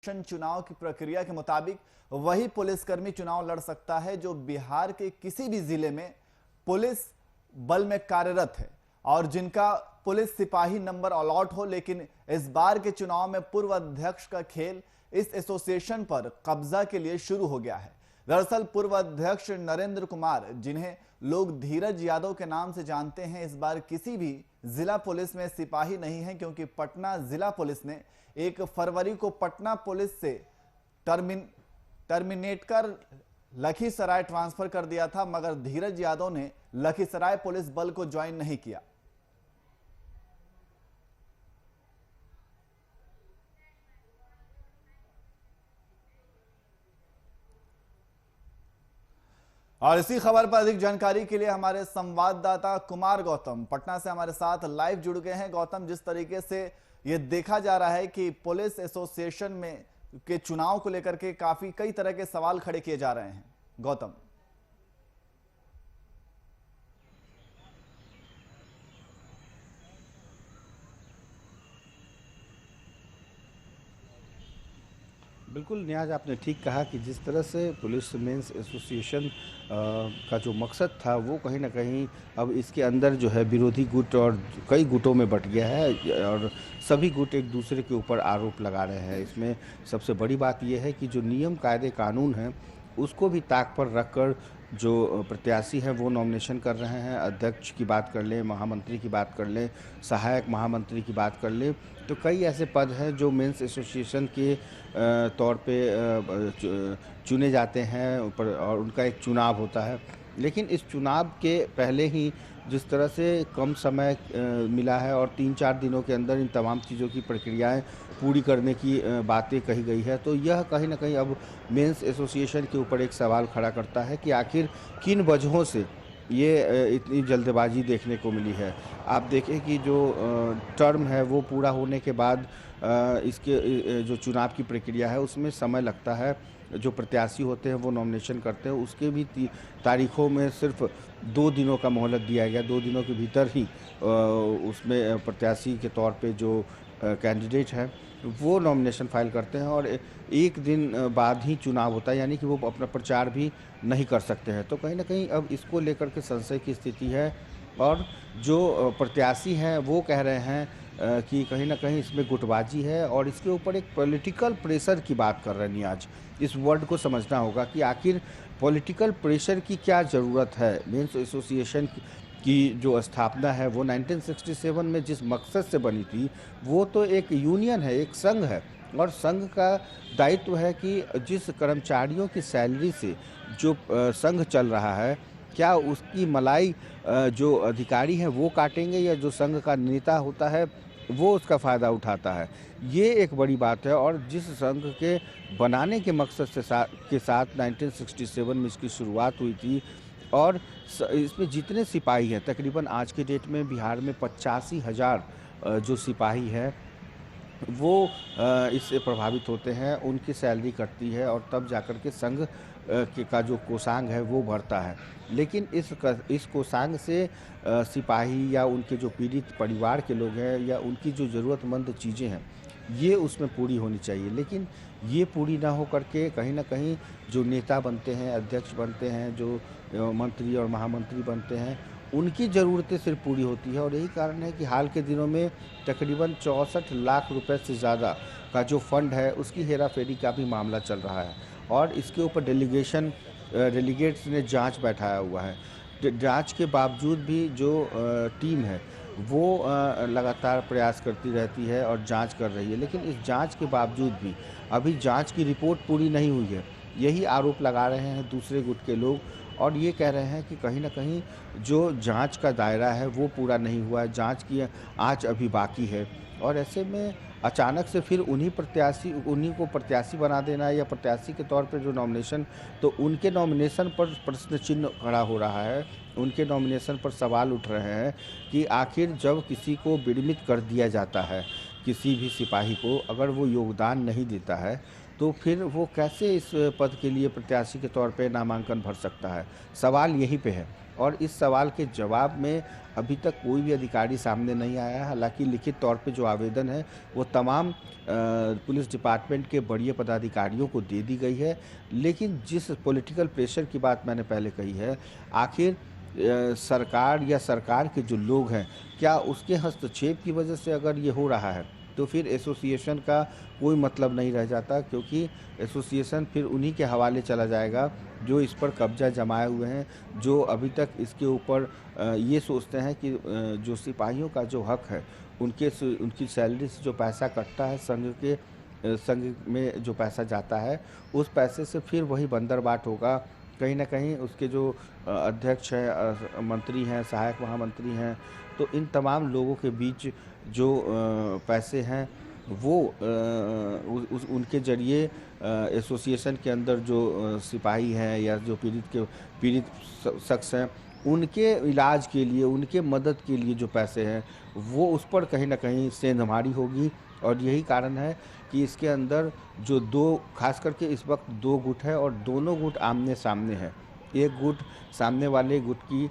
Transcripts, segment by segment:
Association चुनाव की प्रक्रिया के मुताबिक वही पुलिसकर्मी चुनाव लड़ सकता है जो बिहार के किसी भी जिले में पुलिस बल में कार्यरत है और जिनका पुलिस सिपाही नंबर अलॉट हो। लेकिन इस बार के चुनाव में पूर्व अध्यक्ष का खेल इस एसोसिएशन पर कब्जा के लिए शुरू हो गया है। दरअसल पूर्व अध्यक्ष नरेंद्र कुमार, जिन्हें लोग धीरज यादव के नाम से जानते हैं, इस बार किसी भी जिला पुलिस में सिपाही नहीं है, क्योंकि पटना जिला पुलिस ने 1 फरवरी को पटना पुलिस से टर्मिनेट कर लखीसराय ट्रांसफर कर दिया था, मगर धीरज यादव ने लखीसराय पुलिस बल को ज्वाइन नहीं किया। और इसी खबर पर अधिक जानकारी के लिए हमारे संवाददाता कुमार गौतम पटना से हमारे साथ लाइव जुड़ गए हैं। गौतम, जिस तरीके से ये देखा जा रहा है कि पुलिस एसोसिएशन में के चुनाव को लेकर के कई तरह के सवाल खड़े किए जा रहे हैं, गौतम। बिल्कुल न्याज, आपने ठीक कहा कि जिस तरह से पुलिस मेंस एसोसिएशन का जो मकसद था वो कहीं ना कहीं अब इसके अंदर जो है विरोधी गुट और कई गुटों में बंट गया है और सभी गुट एक दूसरे के ऊपर आरोप लगा रहे हैं। इसमें सबसे बड़ी बात यह है कि जो नियम कायदे कानून हैं उसको भी ताक पर रखकर जो प्रत्याशी हैं वो नॉमिनेशन कर रहे हैं। अध्यक्ष की बात कर लें, महामंत्री की बात कर लें, सहायक महामंत्री की बात कर लें, तो कई ऐसे पद हैं जो मेंस एसोसिएशन के तौर पे चुने जाते हैं और उनका एक चुनाव होता है। लेकिन इस चुनाव के पहले ही जिस तरह से कम समय मिला है और 3-4 दिनों के अंदर इन तमाम चीज़ों की प्रक्रियाएं पूरी करने की बातें कही गई है, तो यह कहीं ना कहीं अब मेंस एसोसिएशन के ऊपर एक सवाल खड़ा करता है कि आखिर किन वजहों से ये इतनी जल्दबाजी देखने को मिली है। आप देखें कि जो टर्म है वो पूरा होने के बाद इसके जो चुनाव की प्रक्रिया है उसमें समय लगता है। जो प्रत्याशी होते हैं वो नॉमिनेशन करते हैं, उसके भी तारीखों में सिर्फ 2 दिनों का मोहलत दिया गया। 2 दिनों के भीतर ही उसमें प्रत्याशी के तौर पे जो कैंडिडेट हैं वो नॉमिनेशन फाइल करते हैं और 1 दिन बाद ही चुनाव होता है, यानी कि वो अपना प्रचार भी नहीं कर सकते हैं। तो कहीं ना कहीं अब इसको लेकर के संशय की स्थिति है और जो प्रत्याशी हैं वो कह रहे हैं कि कहीं ना कहीं इसमें गुटबाजी है और इसके ऊपर एक पॉलिटिकल प्रेशर की बात कर रहे हैं। आज इस वर्ड को समझना होगा कि आखिर पॉलिटिकल प्रेशर की क्या ज़रूरत है। मेंस एसोसिएशन की जो स्थापना है वो 1967 में जिस मकसद से बनी थी वो तो एक यूनियन है, एक संघ है और संघ का दायित्व है कि जिस कर्मचारियों की सैलरी से जो संघ चल रहा है, क्या उसकी मलाई जो अधिकारी हैं वो काटेंगे या जो संघ का नेता होता है वो उसका फ़ायदा उठाता है। ये एक बड़ी बात है और जिस संघ के बनाने के मकसद से के साथ 1967 में इसकी शुरुआत हुई थी और इसमें जितने सिपाही हैं, तकरीबन आज के डेट में बिहार में 85,000 जो सिपाही हैं वो इससे प्रभावित होते हैं, उनकी सैलरी कटती है और तब जाकर के संघ का जो कोषांग है वो बढ़ता है। लेकिन इस कोषांग से सिपाही या उनके जो पीड़ित परिवार के लोग हैं या उनकी जो ज़रूरतमंद चीज़ें हैं ये उसमें पूरी होनी चाहिए। लेकिन ये पूरी ना हो करके कहीं ना कहीं जो नेता बनते हैं, अध्यक्ष बनते हैं, जो मंत्री और महामंत्री बनते हैं, उनकी ज़रूरतें सिर्फ पूरी होती है। और यही कारण है कि हाल के दिनों में तकरीबन 64 लाख रुपए से ज़्यादा का जो फंड है उसकी हेरा फेरी का भी मामला चल रहा है और इसके ऊपर डेलीगेट्स ने जांच बैठाया हुआ है। जांच के बावजूद भी जो टीम है वो लगातार प्रयास करती रहती है और जांच कर रही है, लेकिन इस जांच के बावजूद भी अभी जांच की रिपोर्ट पूरी नहीं हुई है। यही आरोप लगा रहे हैं दूसरे गुट के लोग और ये कह रहे हैं कि कहीं ना कहीं जो जांच का दायरा है वो पूरा नहीं हुआ है, जांच की आंच अभी बाकी है। और ऐसे में अचानक से फिर उन्हीं को प्रत्याशी बना देना या प्रत्याशी के तौर पर जो नॉमिनेशन, तो उनके नॉमिनेशन पर प्रश्न चिन्ह खड़ा हो रहा है, उनके नॉमिनेशन पर सवाल उठ रहे हैं कि आखिर जब किसी को विनियमित कर दिया जाता है, किसी भी सिपाही को अगर वो योगदान नहीं देता है तो फिर वो कैसे इस पद के लिए प्रत्याशी के तौर पे नामांकन भर सकता है। सवाल यहीं पे है और इस सवाल के जवाब में अभी तक कोई भी अधिकारी सामने नहीं आया है। हालांकि लिखित तौर पे जो आवेदन है वो तमाम पुलिस डिपार्टमेंट के बड़े पदाधिकारियों को दे दी गई है, लेकिन जिस पॉलिटिकल प्रेशर की बात मैंने पहले कही है, आखिर सरकार या सरकार के जो लोग हैं, क्या उसके हस्तक्षेप की वजह से अगर ये हो रहा है तो फिर एसोसिएशन का कोई मतलब नहीं रह जाता, क्योंकि एसोसिएशन फिर उन्हीं के हवाले चला जाएगा जो इस पर कब्जा जमाए हुए हैं, जो अभी तक इसके ऊपर ये सोचते हैं कि जो सिपाहियों का जो हक है उनकी सैलरी से जो पैसा कटता है, संघ में जो पैसा जाता है, उस पैसे से फिर वही बंदरबाट होगा। कहीं न कहीं उसके जो अध्यक्ष हैं, मंत्री हैं, सहायक महामंत्री हैं, तो इन तमाम लोगों के बीच जो पैसे हैं वो उनके ज़रिए एसोसिएशन के अंदर जो सिपाही हैं या जो पीड़ित शख्स हैं, उनके इलाज के लिए, उनके मदद के लिए जो पैसे हैं, वो उस पर कहीं न कहीं सेंधमारी होगी। और यही कारण है कि इसके अंदर जो खास करके इस वक्त 2 गुट है और दोनों गुट आमने-सामने हैं। एक गुट सामने वाले गुट की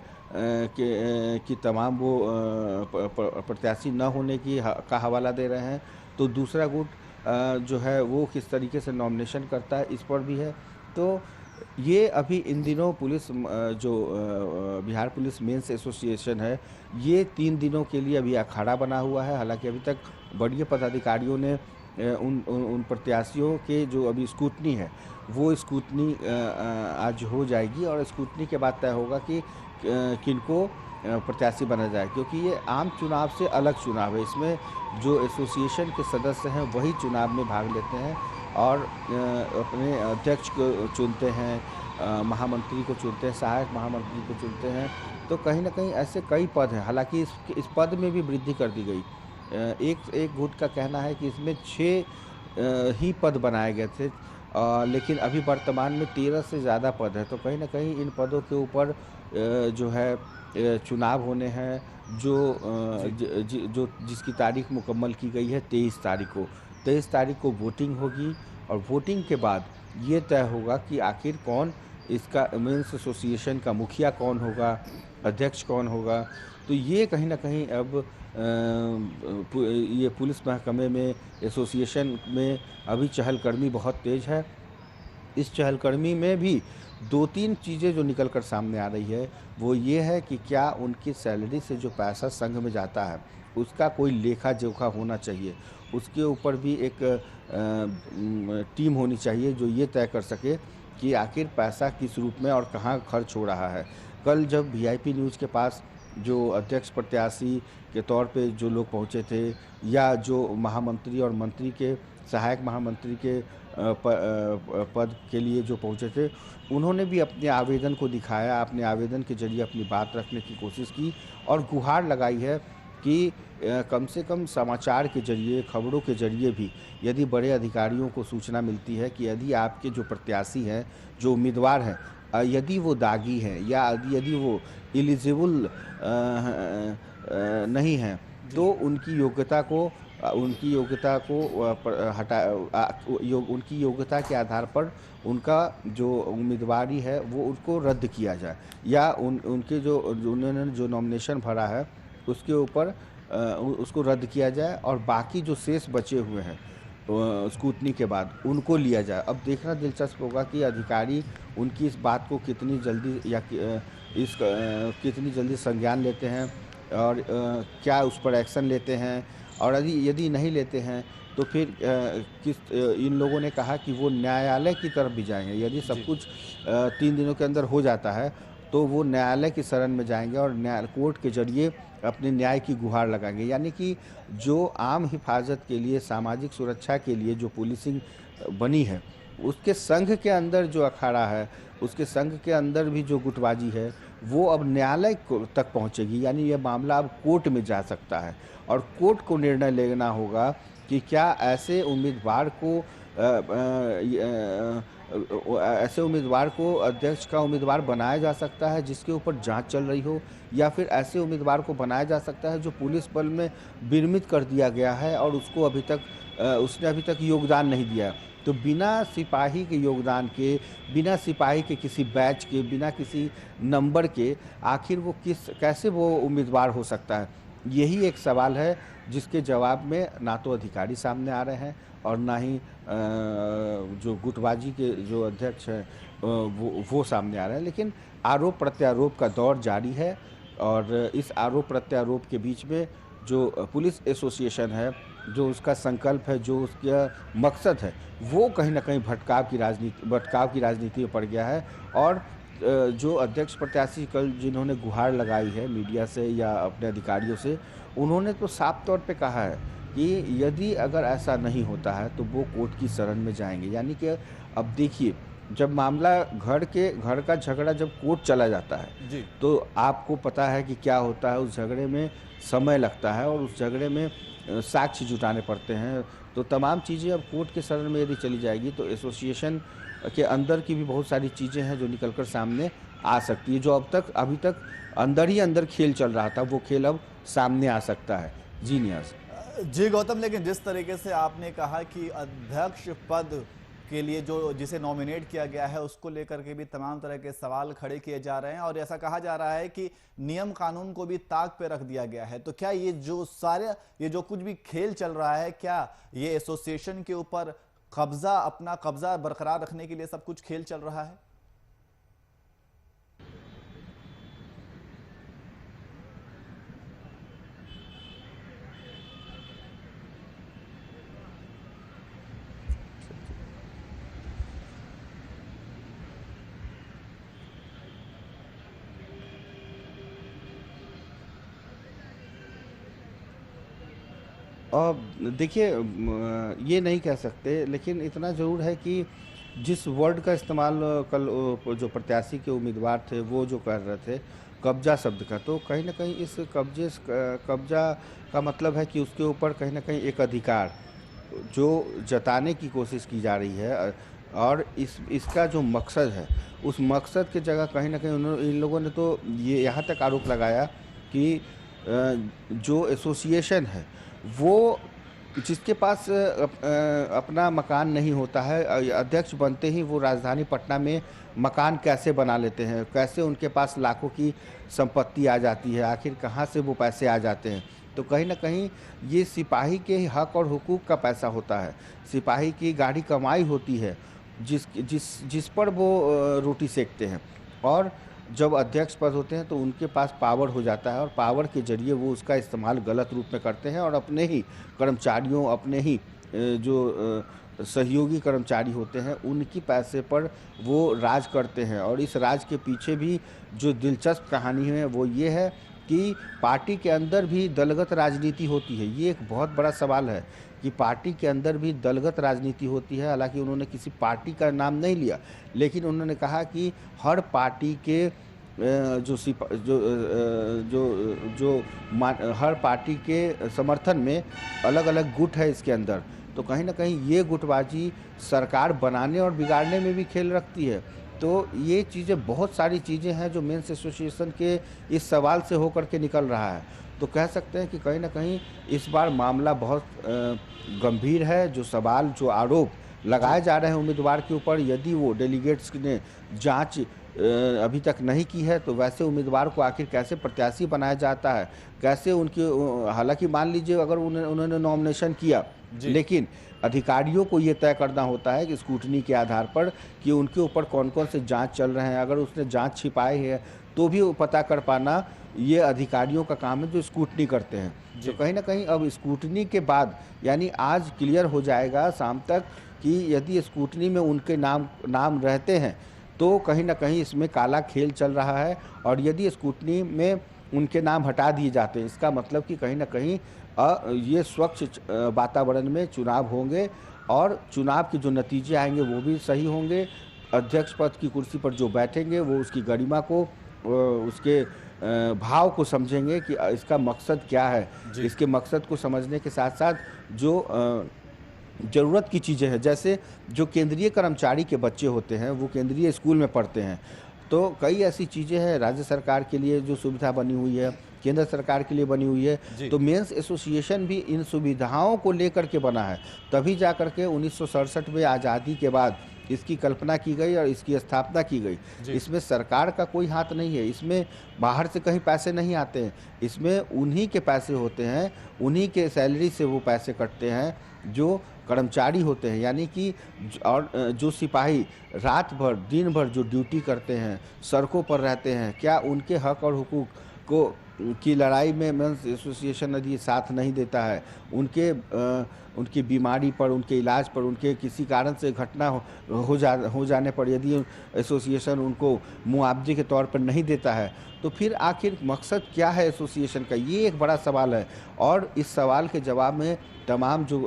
तमाम वो प्रत्याशी न होने का हवाला दे रहे हैं, तो दूसरा गुट जो है वो किस तरीके से नॉमिनेशन करता है, इस पर भी है। तो ये अभी इन दिनों बिहार पुलिस मेंस एसोसिएशन है, ये 3 दिनों के लिए अभी अखाड़ा बना हुआ है। हालांकि अभी तक बड़े पदाधिकारियों ने उन प्रत्याशियों के जो अभी स्क्रूटनी है, वो स्क्रूटनी आज हो जाएगी और स्क्रूटनी के बाद तय होगा कि किनको प्रत्याशी बना जाए, क्योंकि ये आम चुनाव से अलग चुनाव है। इसमें जो एसोसिएशन के सदस्य हैं वही चुनाव में भाग लेते हैं और अपने अध्यक्ष को चुनते हैं, महामंत्री को चुनते हैं, सहायक महामंत्री को चुनते हैं। तो कहीं न कहीं ऐसे कई पद हैं। हालांकि इस पद में भी वृद्धि कर दी गई। एक गुट का कहना है कि इसमें 6 ही पद बनाए गए थे, लेकिन अभी वर्तमान में 13 से ज़्यादा पद हैं। तो कहीं न कहीं इन पदों के ऊपर जो है चुनाव होने हैं, जिसकी तारीख मुकम्मल की गई है 23 तारीख को। 23 तारीख को वोटिंग होगी और वोटिंग के बाद ये तय होगा कि आखिर कौन इसका मेंस एसोसिएशन का मुखिया कौन होगा, अध्यक्ष कौन होगा। तो ये कहीं न कहीं अब ये पुलिस महकमे में, एसोसिएशन में अभी चहलकदमी बहुत तेज़ है। इस चहलकदमी में भी 2-3 चीज़ें जो निकल कर सामने आ रही है, वो ये है कि क्या उनकी सैलरी से जो पैसा संघ में जाता है, उसका कोई लेखा-जोखा होना चाहिए। उसके ऊपर भी एक टीम होनी चाहिए जो ये तय कर सके कि आखिर पैसा किस रूप में और कहाँ खर्च हो रहा है। कल जब वीआईपी न्यूज़ के पास जो अध्यक्ष प्रत्याशी के तौर पे जो लोग पहुँचे थे, या जो महामंत्री और मंत्री के सहायक महामंत्री के पद के लिए जो पहुँचे थे, उन्होंने भी अपने आवेदन को दिखाया, अपने आवेदन के ज़रिए अपनी बात रखने की कोशिश की और गुहार लगाई है कि कम से कम समाचार के ज़रिए, खबरों के ज़रिए भी यदि बड़े अधिकारियों को सूचना मिलती है कि यदि आपके जो प्रत्याशी हैं, जो उम्मीदवार हैं, यदि वो दागी हैं या यदि वो एलिजिबल नहीं हैं, तो उनकी योग्यता के आधार पर उनका जो उम्मीदवारी है वो उनको रद्द किया जाए, या उनके उन्होंने जो नॉमिनेशन भरा है उसके ऊपर उसको रद्द किया जाए और बाकी जो शेष बचे हुए हैं स्क्रूटनी के बाद उनको लिया जाए। अब देखना दिलचस्प होगा कि अधिकारी उनकी इस बात को कितनी जल्दी संज्ञान लेते हैं और क्या उस पर एक्शन लेते हैं, और यदि नहीं लेते हैं तो फिर इन लोगों ने कहा कि वो न्यायालय की तरफ भी जाएंगे। यदि सब कुछ 3 दिनों के अंदर हो जाता है तो वो न्यायालय की शरण में जाएंगे और कोर्ट के जरिए अपने न्याय की गुहार लगाएंगे। यानी कि जो आम हिफाजत के लिए, सामाजिक सुरक्षा के लिए जो पुलिसिंग बनी है, उसके संघ के अंदर जो अखाड़ा है, उसके संघ के अंदर भी जो गुटबाजी है, वो अब न्यायालय तक पहुंचेगी। यानी यह मामला अब कोर्ट में जा सकता है और कोर्ट को निर्णय लेना होगा कि क्या ऐसे उम्मीदवार को अध्यक्ष का उम्मीदवार बनाया जा सकता है जिसके ऊपर जांच चल रही हो, या फिर ऐसे उम्मीदवार को बनाया जा सकता है जो पुलिस बल में विरमित कर दिया गया है और उसने अभी तक योगदान नहीं दिया। तो बिना सिपाही के योगदान के, बिना सिपाही के किसी बैच के, बिना किसी नंबर के आखिर वो कैसे वो उम्मीदवार हो सकता है? यही एक सवाल है जिसके जवाब में ना तो अधिकारी सामने आ रहे हैं और ना ही जो गुटबाजी के जो अध्यक्ष हैं वो सामने आ रहे हैं। लेकिन आरोप प्रत्यारोप का दौर जारी है और इस आरोप प्रत्यारोप के बीच में जो पुलिस एसोसिएशन है, जो उसका संकल्प है, जो उसका मकसद है, वो कहीं न कहीं भटकाव की राजनीति में पड़ गया है। और जो अध्यक्ष प्रत्याशी कल जिन्होंने गुहार लगाई है मीडिया से या अपने अधिकारियों से, उन्होंने तो साफ तौर पे कहा है कि यदि अगर ऐसा नहीं होता है तो वो कोर्ट की शरण में जाएंगे। यानी कि अब देखिए, जब मामला घर का झगड़ा जब कोर्ट चला जाता है जी। तो आपको पता है कि क्या होता है। उस झगड़े में समय लगता है और उस झगड़े में साक्ष्य जुटाने पड़ते हैं। तो तमाम चीज़ें अब कोर्ट के शरण में यदि चली जाएगी तो एसोसिएशन के अंदर की भी बहुत सारी चीज़ें हैं जो निकल कर सामने आ सकती है। जो अभी तक अंदर ही अंदर खेल चल रहा था, वो खेल अब सामने आ सकता है। जी नियाज़। जी गौतम, लेकिन जिस तरीके से आपने कहा कि अध्यक्ष पद के लिए जो जिसे नॉमिनेट किया गया है उसको लेकर के भी तमाम तरह के सवाल खड़े किए जा रहे हैं और ऐसा कहा जा रहा है कि नियम कानून को भी ताक पे रख दिया गया है, तो क्या ये जो कुछ भी खेल चल रहा है, क्या ये एसोसिएशन के ऊपर अपना कब्जा बरकरार रखने के लिए सब कुछ खेल चल रहा है? और देखिए, ये नहीं कह सकते, लेकिन इतना ज़रूर है कि जिस वर्ड का इस्तेमाल कल जो प्रत्याशी के उम्मीदवार थे वो जो कर रहे थे, कब्जा शब्द का, तो कहीं न कहीं इस कब्जा का मतलब है कि उसके ऊपर कहीं न कहीं एक अधिकार जो जताने की कोशिश की जा रही है। और इसका जो मकसद है, उस मकसद की जगह कहीं न कहीं इन लोगों ने तो ये यहाँ तक आरोप लगाया कि जो एसोसिएशन है वो जिसके पास अपना मकान नहीं होता है, अध्यक्ष बनते ही वो राजधानी पटना में मकान कैसे बना लेते हैं, कैसे उनके पास लाखों की संपत्ति आ जाती है, आखिर कहाँ से वो पैसे आ जाते हैं। तो कहीं न कहीं ये सिपाही के हक और हुकूक का पैसा होता है, सिपाही की गाढ़ी कमाई होती है जिस पर वो रोटी सेकते हैं। और जब अध्यक्ष पद होते हैं तो उनके पास पावर हो जाता है और पावर के जरिए वो उसका इस्तेमाल गलत रूप में करते हैं और अपने ही कर्मचारियों, अपने ही जो सहयोगी कर्मचारी होते हैं, उनकी पैसे पर वो राज करते हैं। और इस राज के पीछे भी जो दिलचस्प कहानी है वो ये है कि पार्टी के अंदर भी दलगत राजनीति होती है। ये एक बहुत बड़ा सवाल है कि पार्टी के अंदर भी दलगत राजनीति होती है। हालांकि उन्होंने किसी पार्टी का नाम नहीं लिया, लेकिन उन्होंने कहा कि हर पार्टी के हर पार्टी के समर्थन में अलग अलग गुट है इसके अंदर। तो कहीं ना कहीं ये गुटबाजी सरकार बनाने और बिगाड़ने में भी खेल रखती है। तो ये चीज़ें, बहुत सारी चीज़ें हैं जो मेंस एसोसिएशन के इस सवाल से होकर के निकल रहा है। तो कह सकते हैं कि कहीं ना कहीं इस बार मामला बहुत गंभीर है। जो सवाल, जो आरोप लगाए जा रहे हैं उम्मीदवार के ऊपर, यदि वो डेलीगेट्स ने जांच अभी तक नहीं की है तो वैसे उम्मीदवार को आखिर कैसे प्रत्याशी बनाया जाता है, कैसे उनकी, हालांकि मान लीजिए अगर उन्होंने नॉमिनेशन किया, लेकिन अधिकारियों को ये तय करना होता है कि स्क्रूटनी के आधार पर कि उनके ऊपर कौन कौन से जांच चल रहे हैं। अगर उसने जांच छिपाई है तो भी वो पता कर पाना ये अधिकारियों का काम है जो स्क्रूटनी करते हैं। तो कहीं ना कहीं अब स्क्रूटनी के बाद, यानी आज क्लियर हो जाएगा शाम तक कि यदि स्क्रूटनी में उनके नाम रहते हैं तो कहीं ना कहीं इसमें काला खेल चल रहा है। और यदि स्क्रूटनी में उनके नाम हटा दिए जाते हैं, इसका मतलब कि कहीं ना कहीं ये स्वच्छ वातावरण में चुनाव होंगे और चुनाव के जो नतीजे आएंगे वो भी सही होंगे। अध्यक्ष पद की कुर्सी पर जो बैठेंगे वो उसकी गरिमा को, उसके भाव को समझेंगे कि इसका मकसद क्या है। इसके मकसद को समझने के साथ साथ जो ज़रूरत की चीज़ें हैं, जैसे जो केंद्रीय कर्मचारी के बच्चे होते हैं वो केंद्रीय स्कूल में पढ़ते हैं, तो कई ऐसी चीज़ें हैं राज्य सरकार के लिए जो सुविधा बनी हुई है केंद्र सरकार के लिए बनी हुई है। जी। तो मेंस एसोसिएशन भी इन सुविधाओं को लेकर के बना है। तभी जा करके 1967 में आज़ादी के बाद इसकी कल्पना की गई और इसकी स्थापना की गई। जी। इसमें सरकार का कोई हाथ नहीं है, इसमें बाहर से कहीं पैसे नहीं आते हैं, इसमें उन्हीं के पैसे होते हैं, उन्हीं के सैलरी से वो पैसे कटते हैं जो कर्मचारी होते हैं। यानी कि और जो सिपाही रात भर दिन भर जो ड्यूटी करते हैं, सड़कों पर रहते हैं, क्या उनके हक और हुकूक को की लड़ाई में मेंस एसोसिएशन यदि साथ नहीं देता है, उनकी बीमारी पर, उनके इलाज पर, उनके किसी कारण से घटना हो जाने पर यदि एसोसिएशन उनको मुआवजे के तौर पर नहीं देता है, तो फिर आखिर मकसद क्या है एसोसिएशन का? ये एक बड़ा सवाल है। और इस सवाल के जवाब में तमाम जो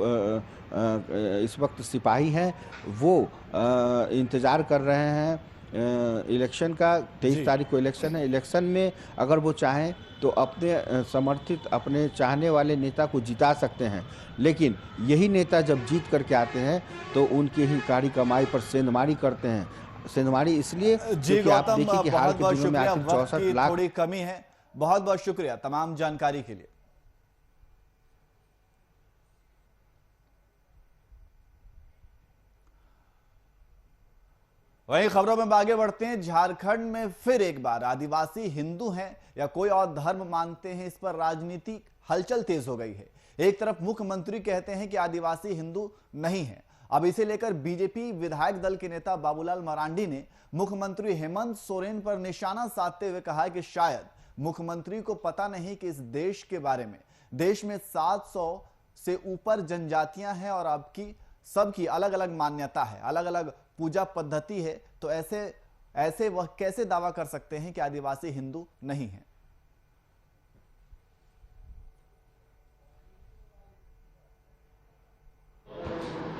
इस वक्त सिपाही हैं वो इंतज़ार कर रहे हैं इलेक्शन का। 23 तारीख को इलेक्शन है। इलेक्शन में अगर वो चाहें तो अपने समर्थित, अपने चाहने वाले नेता को जिता सकते हैं, लेकिन यही नेता जब जीत करके आते हैं तो उनकी ही कारी कमाई पर सेंधमारी करते हैं। सेंधमारी इसलिए जी क्योंकि आप गौतम, देखिए कि हाल बहुत के बहुत दिनों में शुक्रिया। आखिर वक्त 64 की लाख थोड़ी कमी है, बहुत बहुत शुक्रिया तमाम जानकारी के लिए। वहीं खबरों में आगे बढ़ते हैं। झारखंड में फिर एक बार आदिवासी हिंदू हैं या कोई और धर्म मानते हैं, इस पर राजनीतिक हलचल तेज हो गई है। एक तरफ मुख्यमंत्री कहते हैं कि आदिवासी हिंदू नहीं है। अब इसे लेकर बीजेपी विधायक दल के नेता बाबूलाल मरांडी ने मुख्यमंत्री हेमंत सोरेन पर निशाना साधते हुए कहा कि शायद मुख्यमंत्री को पता नहीं कि इस देश के बारे में। देश में 700 से ऊपर जनजातियां हैं और आपकी सबकी अलग अलग मान्यता है, अलग अलग पूजा पद्धति है। तो ऐसे वह कैसे दावा कर सकते हैं कि आदिवासी हिंदू नहीं है?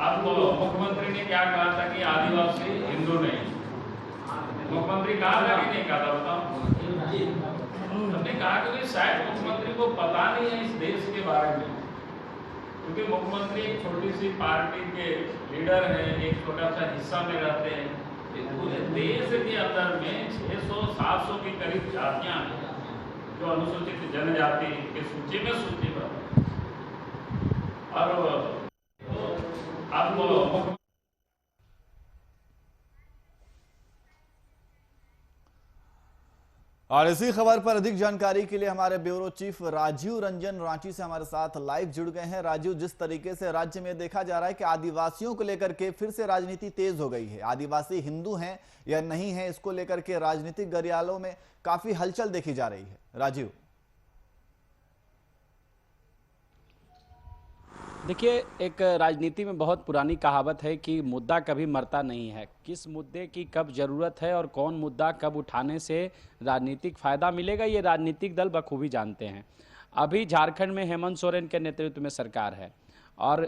अब मुख्यमंत्री ने क्या कहा था कि आदिवासी हिंदू नहीं। मुख्यमंत्री कहा था कि नहीं कहा था, बताओ। हमने कहा कि शायद मुख्यमंत्री को पता नहीं है इस देश के बारे में, क्योंकि मुख्यमंत्री एक छोटी सी पार्टी के लीडर हैं, एक छोटा सा हिस्सा में रहते हैं। पूरे देश के अंदर में 600-700 के करीब जातियां हैं जो अनुसूचित जनजाति के सूची में सूचीबद्ध है। और अब और इसी खबर पर अधिक जानकारी के लिए हमारे ब्यूरो चीफ राजीव रंजन रांची से हमारे साथ लाइव जुड़ गए हैं। राजीव, जिस तरीके से राज्य में देखा जा रहा है कि आदिवासियों को लेकर के फिर से राजनीति तेज हो गई है, आदिवासी हिंदू हैं या नहीं है, इसको लेकर के राजनीतिक गरियालों में काफी हलचल देखी जा रही है। राजीव, देखिए, एक राजनीति में बहुत पुरानी कहावत है कि मुद्दा कभी मरता नहीं है। किस मुद्दे की कब ज़रूरत है और कौन मुद्दा कब उठाने से राजनीतिक फ़ायदा मिलेगा, ये राजनीतिक दल बखूबी जानते हैं। अभी झारखंड में हेमंत सोरेन के नेतृत्व में सरकार है और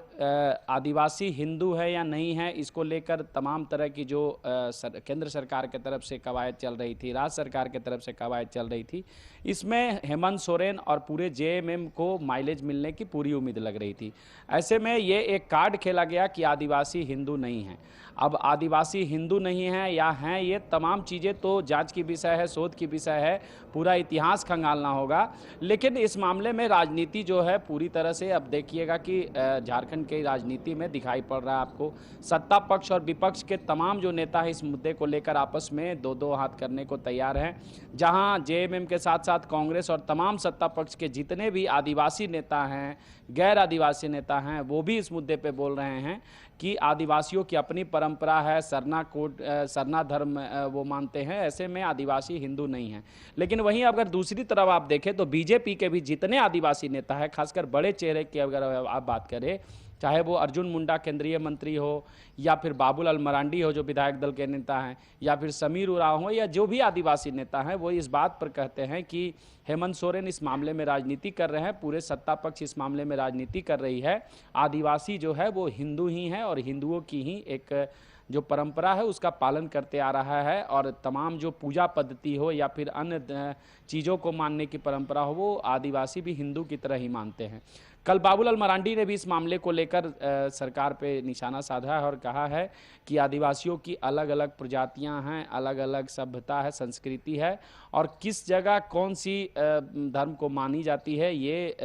आदिवासी हिंदू है या नहीं है, इसको लेकर तमाम तरह की जो केंद्र सरकार के तरफ से कवायद चल रही थी, राज्य सरकार के तरफ से कवायद चल रही थी, इसमें हेमंत सोरेन और पूरे जेएमएम को माइलेज मिलने की पूरी उम्मीद लग रही थी। ऐसे में ये एक कार्ड खेला गया कि आदिवासी हिंदू नहीं है। अब आदिवासी हिंदू नहीं है या हैं, ये तमाम चीज़ें तो जांच की विषय है, शोध की विषय है, पूरा इतिहास खंगालना होगा। लेकिन इस मामले में राजनीति जो है पूरी तरह से, अब देखिएगा कि झारखंड की राजनीति में दिखाई पड़ रहा है आपको, सत्ता पक्ष और विपक्ष के तमाम जो नेता हैं इस मुद्दे को लेकर आपस में दो दो हाथ करने को तैयार हैं। जहां जेएमएम के साथ साथ कांग्रेस और तमाम सत्ता पक्ष के जितने भी आदिवासी नेता हैं, गैर आदिवासी नेता हैं, वो भी इस मुद्दे पे बोल रहे हैं कि आदिवासियों की अपनी परंपरा है, सरना धर्म वो मानते हैं, ऐसे में आदिवासी हिंदू नहीं है। लेकिन वहीं अगर दूसरी तरफ आप देखें तो बीजेपी के भी जितने आदिवासी नेता हैं, खासकर बड़े चेहरे की अगर आप बात करें, चाहे वो अर्जुन मुंडा केंद्रीय मंत्री हो या फिर बाबूलाल मरांडी हो जो विधायक दल के नेता हैं, या फिर समीर उरांव हो, या जो भी आदिवासी नेता हैं, वो इस बात पर कहते हैं कि हेमंत सोरेन इस मामले में राजनीति कर रहे हैं, पूरे सत्ता पक्ष इस मामले में राजनीति कर रही है। आदिवासी जो है वो हिंदू ही हैं और हिंदुओं की ही एक जो परंपरा है उसका पालन करते आ रहा है, और तमाम जो पूजा पद्धति हो या फिर अन्य चीज़ों को मानने की परंपरा हो, वो आदिवासी भी हिंदू की तरह ही मानते हैं। कल बाबूलाल मरांडी ने भी इस मामले को लेकर सरकार पे निशाना साधा है और कहा है कि आदिवासियों की अलग अलग प्रजातियां हैं, अलग अलग सभ्यता है, संस्कृति है, और किस जगह कौन सी धर्म को मानी जाती है, ये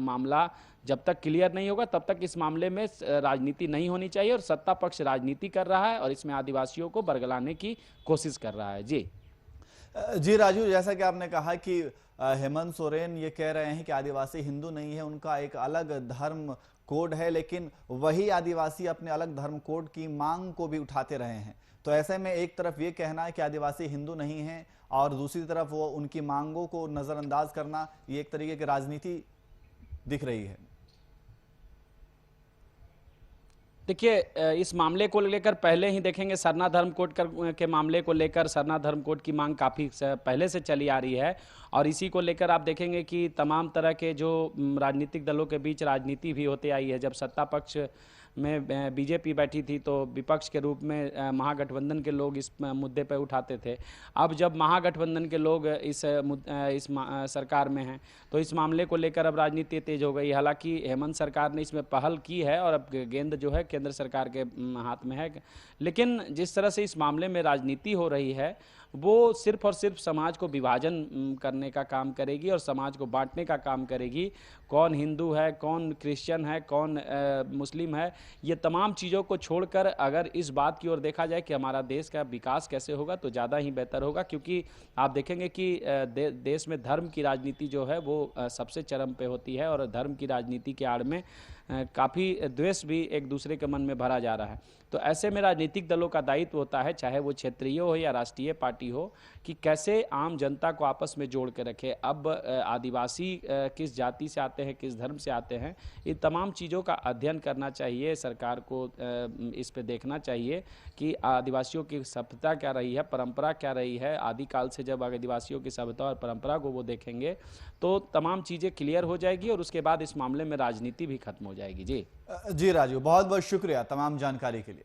मामला जब तक क्लियर नहीं होगा तब तक इस मामले में राजनीति नहीं होनी चाहिए। और सत्ता पक्ष राजनीति कर रहा है और इसमें आदिवासियों को बरगलाने की कोशिश कर रहा है। जी राजू, जैसा कि आपने कहा कि हेमंत सोरेन ये कह रहे हैं कि आदिवासी हिंदू नहीं है, उनका एक अलग धर्म कोड है, लेकिन वही आदिवासी अपने अलग धर्म कोड की मांग को भी उठाते रहे हैं। तो ऐसे में एक तरफ ये कहना है कि आदिवासी हिंदू नहीं है और दूसरी तरफ वो उनकी मांगों को नजरअंदाज करना, ये एक तरीके की राजनीति दिख रही है। देखिए, इस मामले को लेकर पहले ही देखेंगे, सरना धर्म कोड के मामले को लेकर सरना धर्म कोड की मांग काफ़ी पहले से चली आ रही है। और इसी को लेकर आप देखेंगे कि तमाम तरह के जो राजनीतिक दलों के बीच राजनीति भी होती आई है। जब सत्ता पक्ष में बीजेपी बैठी थी तो विपक्ष के रूप में महागठबंधन के लोग इस मुद्दे पर उठाते थे। अब जब महागठबंधन के लोग इस सरकार में हैं तो इस मामले को लेकर अब राजनीति तेज हो गई। हालांकि हेमंत सरकार ने इसमें पहल की है और अब गेंद जो है केंद्र सरकार के हाथ में है, लेकिन जिस तरह से इस मामले में राजनीति हो रही है वो सिर्फ और सिर्फ समाज को विभाजन करने का काम करेगी और समाज को बांटने का काम करेगी। कौन हिंदू है, कौन क्रिश्चियन है, कौन मुस्लिम है, ये तमाम चीज़ों को छोड़कर अगर इस बात की ओर देखा जाए कि हमारा देश का विकास कैसे होगा तो ज़्यादा ही बेहतर होगा। क्योंकि आप देखेंगे कि देश में धर्म की राजनीति जो है वो सबसे चरम पे होती है और धर्म की राजनीति के आड़ में काफ़ी द्वेष भी एक दूसरे के मन में भरा जा रहा है। तो ऐसे में राजनीतिक दलों का दायित्व होता है, चाहे वो क्षेत्रीय हो या राष्ट्रीय पार्टी हो, कि कैसे आम जनता को आपस में जोड़ के रखे। अब आदिवासी किस जाति से आते हैं, किस धर्म से आते हैं, इन तमाम चीज़ों का अध्ययन करना चाहिए। सरकार को इस पे देखना चाहिए कि आदिवासियों की सभ्यता क्या रही है, परंपरा क्या रही है। आदिकाल से जब आदिवासियों की सभ्यता और परंपरा को वो देखेंगे तो तमाम चीज़ें क्लियर हो जाएगी और उसके बाद इस मामले में राजनीति भी खत्म हो जाएगी। जी राजू, बहुत बहुत शुक्रिया तमाम जानकारी के लिए।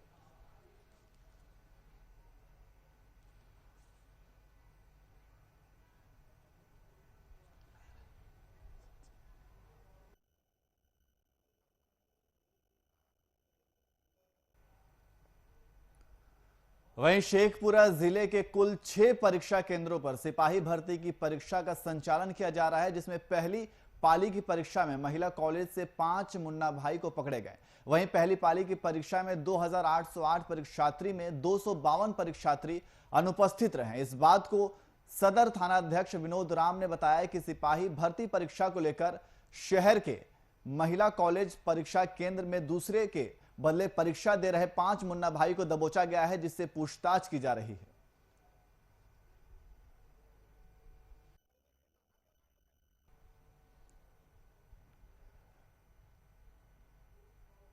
वहीं शेखपुरा जिले के कुल 6 परीक्षा केंद्रों पर सिपाही भर्ती की परीक्षा का संचालन किया जा रहा है, जिसमें पहली पाली की परीक्षा में महिला कॉलेज से 5 मुन्ना भाई को पकड़े गए। वहीं पहली पाली की परीक्षा में 2808 परीक्षार्थी में 252 परीक्षार्थी अनुपस्थित रहे। इस बात को सदर थानाध्यक्ष विनोद राम ने बताया कि सिपाही भर्ती परीक्षा को लेकर शहर के महिला कॉलेज परीक्षा केंद्र में दूसरे के बदले परीक्षा दे रहे 5 मुन्ना भाई को दबोचा गया है, जिससे पूछताछ की जा रही है।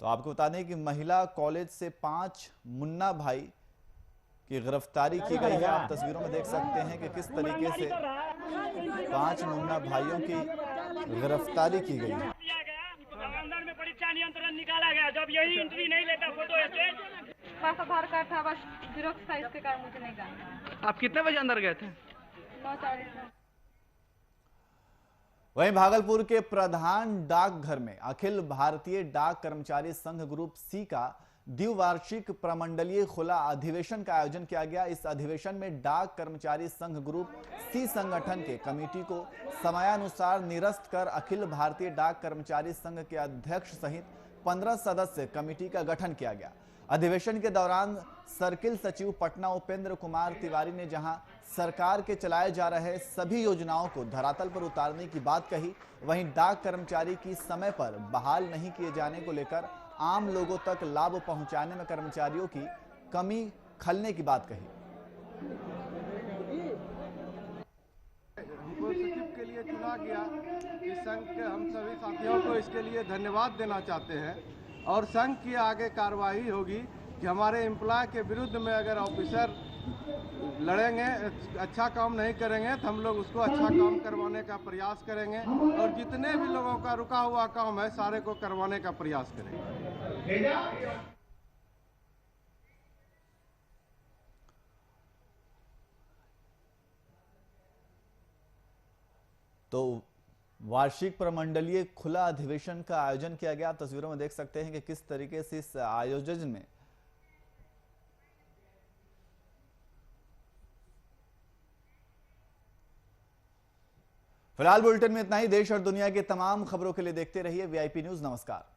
तो आपको बता दें कि महिला कॉलेज से 5 मुन्ना भाई की गिरफ्तारी की गई है। आप तस्वीरों में देख सकते हैं कि किस तरीके से 5 मुन्ना भाइयों की गिरफ्तारी की गई है। में परीक्षा नियंत्रण निकाला गया, जब यही एंट्री नहीं लेता फोटो बस आधार कार्ड था, बस जीरोक्स था, इसके कारण मुझे नहीं जाना। आप कितने बजे अंदर गए थे? 9:40 में। वहीं भागलपुर के प्रधान डाकघर में अखिल भारतीय डाक कर्मचारी संघ ग्रुप सी का द्विवार्षिक प्रमंडलीय खुला अधिवेशन का आयोजन किया गया। इस अधिवेशन में डाक कर्मचारी संघ ग्रुप सी संगठन के कमेटी को समयानुसार निरस्त कर अखिल भारतीय डाक कर्मचारी संघ के अध्यक्ष सहित 15 सदस्य कमेटी का गठन किया गया। अधिवेशन के दौरान सर्किल सचिव पटना उपेंद्र कुमार तिवारी ने जहां सरकार के चलाए जा रहे सभी योजनाओं को धरातल पर उतारने की बात कही, वहीं डाक कर्मचारी की समय पर बहाल नहीं किए जाने को लेकर आम लोगों तक लाभ पहुंचाने में कर्मचारियों की कमी खलने की बात कही। हमको सचिव के लिए चुना गया। इस संघ के हम सभी साथियों को इसके लिए धन्यवाद देना चाहते हैं और संघ की आगे कार्रवाई होगी कि हमारे एम्प्लॉय के विरुद्ध में अगर ऑफिसर लड़ेंगे, अच्छा काम नहीं करेंगे तो हम लोग उसको अच्छा काम करवाने का प्रयास करेंगे और जितने भी लोगों का रुका हुआ काम है सारे को करवाने का प्रयास करेंगे। तो वार्षिक प्रमंडलीय खुला अधिवेशन का आयोजन किया गया। तस्वीरों में देख सकते हैं कि किस तरीके से इस आयोजन में फिलहाल बुलेटिन में इतना ही। देश और दुनिया की तमाम खबरों के लिए देखते रहिए VIP न्यूज। नमस्कार।